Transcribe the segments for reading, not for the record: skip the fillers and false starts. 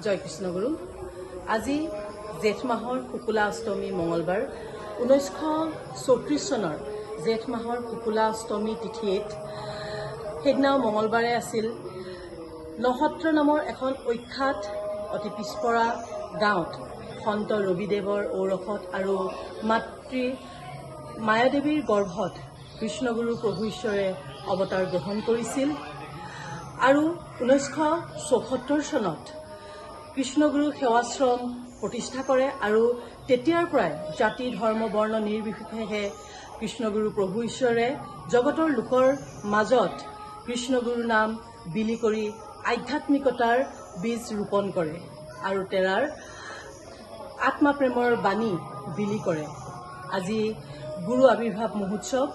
জয় কৃষ্ণ গুৰু। আজি জেঠ মাহৰ শুকুলা অষ্টমী মঙলবাৰ 1934 চনৰ জেঠ মাহৰ শুকুলা অষ্টমী তিথিত সেইদিনাও মঙলবাৰে আছিল নহত্ৰ নামৰ এখন অখ্যাত অতি পিছপৰা গাঁৱত সন্ত ৰবিদেৱৰ ঔৰসত আৰু মাতৃ মায়াদেৱীৰ গৰ্ভত কৃষ্ণগুৰু প্ৰভু ঈশ্বৰে অৱতাৰ গ্ৰহণ কৰিছিল আৰু 1974 চনত কৃষ্ণগুৰু সেৱাশ্ৰম প্ৰতিষ্ঠা কৰে আৰু তেতিয়াৰ পৰাই জাতি ধৰ্ম বৰ্ণ নিৰ্বিশেষে কৃষ্ণগুৰু প্ৰভু ঈশ্বৰে জগতৰ লোকৰ মাজত কৃষ্ণগুৰু নাম বিলি কৰি আধ্যাত্মিকতাৰ বীজ ৰোপণ কৰে আৰু তেৰাৰ আত্মা প্ৰেমৰ বাণী বিলি কৰে। আজি গুৰু আবিৰ্ভাৱ মহোৎসৱ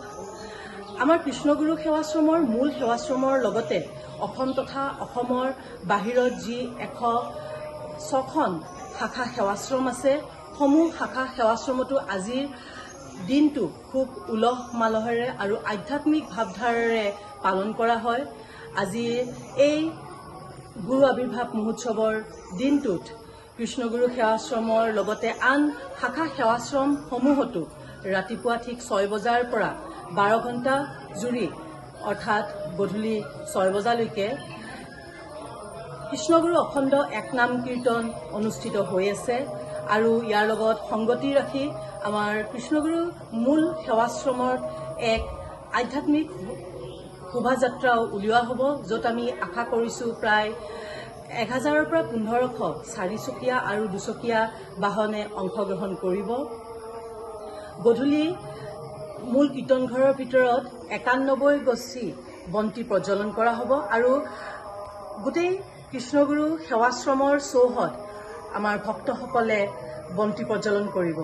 আমাৰ কৃষ্ণগুৰু সেৱাশ্ৰমৰ মূল সেৱাশ্ৰমৰ লগতে অসম তথা অসমৰ বাহিৰত যি 106খন শাখা সেৱাশ্ৰম আছে সমূহ শাখা সেৱাশ্ৰমতো আজিৰ দিনটো খুব উলহ মালহেৰে আৰু আধ্যাত্মিক ভাৱধাৰাৰে পালন কৰা হয়। আজি এই গুৰু আবিৰ্ভাৱ মহোৎসৱৰ দিনটোত কৃষ্ণগুৰু সেৱাশ্ৰমৰ লগতে আন শাখা সেৱাশ্ৰমসমূহতো ৰাতিপুৱা ঠিক 6 বজাৰ পৰা 12 ঘণ্টা জুৰি অৰ্থাৎ গধূলি 6 বজালৈকে কৃষ্ণগুৰু অখণ্ড একনাম কীৰ্তন অনুষ্ঠিত হৈ আছে আৰু ইয়াৰ লগত সংগতি ৰাখি আমাৰ কৃষ্ণগুৰু মূল সেৱাশ্ৰমৰ এক আধ্যাত্মিক শোভাযাত্ৰাও উলিওৱা হ'ব, য'ত আমি আশা কৰিছোঁ প্ৰায় 1000ৰ পৰা 1500 চাৰিচকীয়া আৰু দুচকীয়া বাহনে অংশগ্ৰহণ কৰিব। গধূলি মূল কীৰ্তনঘৰৰ ভিতৰত 91 গছি বন্তি প্ৰজ্বলন কৰা হ'ব আৰু গোটেই কৃষ্ণগুৰু সেৱাশ্ৰমৰ চৌহদ আমাৰ ভক্তসকলে বন্তি প্ৰজ্বলন কৰিব।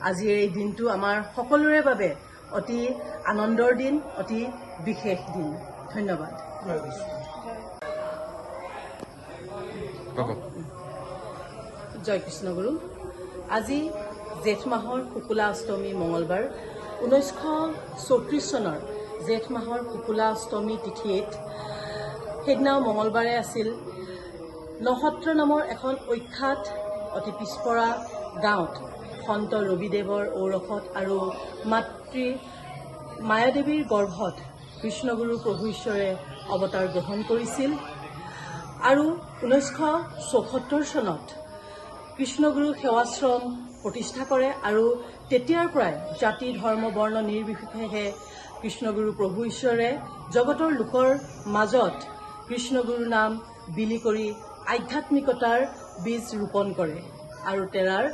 আজি এই দিনটো আমাৰ সকলোৰে বাবে অতি আনন্দৰ দিন, অতি বিশেষ দিন। ধন্যবাদ। জয় কৃষ্ণ গুৰু। আজি জেঠ মাহৰ শুকুলা অষ্টমী মঙলবাৰ 1934 চনৰ জেঠ মাহৰ শুকুলা অষ্টমী তিথিত সেইদিনাও মঙলবাৰে আছিল নহত্ৰ নামৰ এখন অখ্যাত অতি পিছপৰা গাঁৱত সন্ত ৰবিদেৱৰ ঔৰসত আৰু মাতৃ মায়াদেৱীৰ গৰ্ভত কৃষ্ণগুৰু প্ৰভু ঈশ্বৰে অৱতাৰ গ্ৰহণ কৰিছিল আৰু 1974 চনত কৃষ্ণগুৰু সেৱাশ্ৰম প্ৰতিষ্ঠা কৰে আৰু তেতিয়াৰ পৰাই জাতি ধৰ্ম বৰ্ণ নিৰ্বিশেষে কৃষ্ণগুৰু প্ৰভু ঈশ্বৰে জগতৰ লোকৰ মাজত কৃষ্ণগুৰু নাম বিলি কৰি আধ্যাত্মিকতাৰ বীজ ৰোপণ কৰে আৰু তেৰাৰ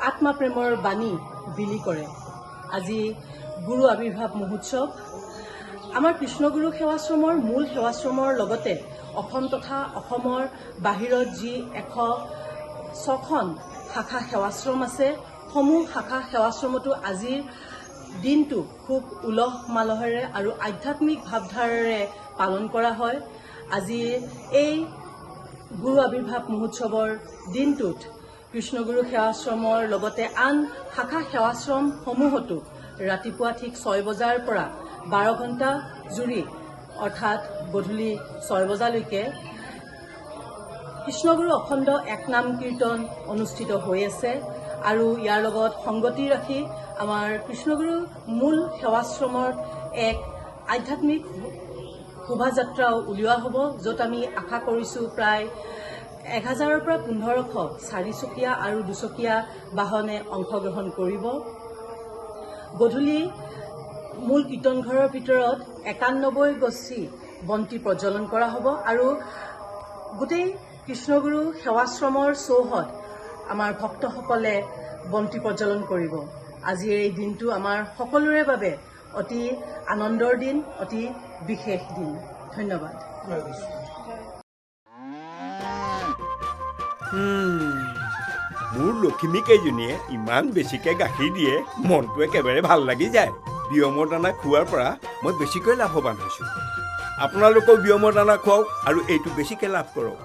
আত্মা প্ৰেমৰ বাণী বিলি কৰে। আজি গুৰু আবিৰ্ভাৱ মহোৎসৱ আমাৰ কৃষ্ণগুৰু সেৱাশ্ৰমৰ মূল সেৱাশ্ৰমৰ লগতে অসম তথা অসমৰ বাহিৰত যি 106খন শাখা সেৱাশ্ৰম আছে সমূহ শাখা সেৱাশ্ৰমতো আজিৰ দিনটো খুব উলহ মালহেৰে আৰু আধ্যাত্মিক ভাৱধাৰাৰে পালন কৰা হয়। আজি এই গুৰু আবিৰ্ভাৱ মহোৎসৱৰ দিনটোত কৃষ্ণগুৰু সেৱাশ্ৰমৰ লগতে আন শাখা সেৱাশ্ৰমসমূহতো ৰাতিপুৱা ঠিক 6 বজাৰ পৰা 12 ঘণ্টা জুৰি অৰ্থাৎ গধূলি 6 বজালৈকে কৃষ্ণগুৰু অখণ্ড একনাম কীৰ্তন অনুষ্ঠিত হৈ আছে আৰু ইয়াৰ লগত সংগতি ৰাখি আমাৰ কৃষ্ণগুৰু মূল সেৱাশ্ৰমৰ এক আধ্যাত্মিক শোভাযাত্ৰাও উলিওৱা হ'ব, য'ত আমি আশা কৰিছোঁ প্ৰায় 1000ৰ পৰা 1500 চাৰিচকীয়া আৰু দুচকীয়া বাহনে অংশগ্ৰহণ কৰিব। গধূলি মূল কীৰ্তনঘৰৰ ভিতৰত 91 গছি বন্তি প্ৰজ্বলন কৰা হ'ব আৰু গোটেই কৃষ্ণগুৰু সেৱাশ্ৰমৰ চৌহদ আমাৰ ভক্তসকলে বন্তি প্ৰজ্বলন কৰিব। আজি এই দিনটো আমাৰ সকলোৰে বাবে অতি আনন্দৰ দিন, অতি বিশেষ দিন। ধন্যবাদ। মোৰ লখিমী কেইজনীয়ে ইমান বেছিকৈ গাখীৰ দিয়ে, মনটো একেবাৰে ভাল লাগি যায়। বিয়মৰ দানা খোৱাৰ পৰা মই বেছিকৈ লাভৱান হৈছোঁ। আপোনালোকেও বিয়মৰ দানা খুৱাওক আৰু এইটো বেছিকৈ লাভ কৰক।